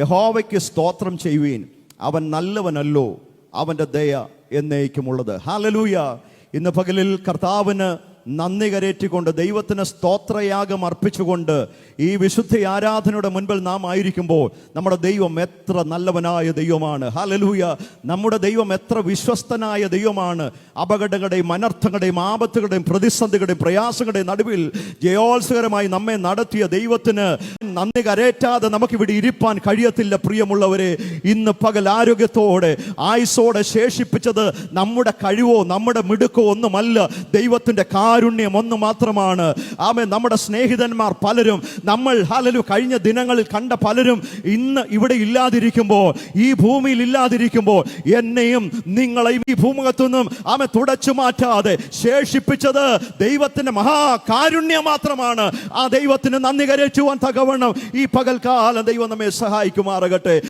യഹോവയ്ക്ക് സ്തോത്രം ചെയ്യുവീൻ, അവൻ നല്ലവനല്ലോ, അവൻ്റെ ദയ എന്നേക്കുമുള്ളത്. ഹല്ലേലൂയ. ഇന്ന് പകലിൽ കർത്താവിന് നന്ദി കരേറ്റിക്കൊണ്ട് ദൈവത്തിന് സ്തോത്രയാഗം അർപ്പിച്ചുകൊണ്ട് ഈ വിശുദ്ധ ആരാധനയുടെ മുൻപിൽ നാം ആയിരിക്കുമ്പോൾ നമ്മുടെ ദൈവം എത്ര നല്ലവനായ ദൈവമാണ്. ഹല്ലേലൂയ. നമ്മുടെ ദൈവം എത്ര വിശ്വസ്തനായ ദൈവമാണ്. അപകടങ്ങളുടെയും അനർത്ഥങ്ങളുടെയും ആപത്തുകളുടെയും പ്രതിസന്ധികളുടെയും പ്രയാസങ്ങളുടെയും നടുവിൽ ജയോത്സവകരമായി നമ്മെ നടത്തിയ ദൈവത്തിന് നന്ദി കരേറ്റാതെ നമുക്കിവിടെ ഇരിപ്പാൻ കഴിയത്തില്ല. പ്രിയമുള്ളവരെ, ഇന്ന് പകൽ ആരോഗ്യത്തോടെ ആയുസ്സോടെ ശേഷിപ്പിച്ചത് നമ്മുടെ കഴിവോ നമ്മുടെ മിടുക്കോ ഒന്നുമല്ല, ദൈവത്തിൻ്റെ കാരുണ്യം ഒന്ന് മാത്രമാണ്. ആമേൻ. നമ്മുടെ സ്നേഹിതന്മാർ പലരും, നമ്മൾ ഹല്ലേലൂയ കഴിഞ്ഞ ദിനങ്ങളിൽ കണ്ട പലരും ഇന്ന് ഇവിടെ ഇല്ലാതിരിക്കുമ്പോൾ, ഈ ഭൂമിയിൽ ഇല്ലാതിരിക്കുമ്പോൾ, എന്നെയും നിങ്ങളെയും ഈ ഭൂമുഖത്തുനിന്നും ആമേൻ തുടച്ചു മാറ്റാതെ ശേഷിപ്പിച്ചത് ദൈവത്തിന്റെ മഹാകാരുണ്യം മാത്രമാണ്. ആ ദൈവത്തിന് നന്ദി കരേറ്റുവാൻ തക്കവണ്ണം ഈ പകൽക്കാലം ദൈവം നമ്മെ സഹായിക്കുമാറാകട്ടെ.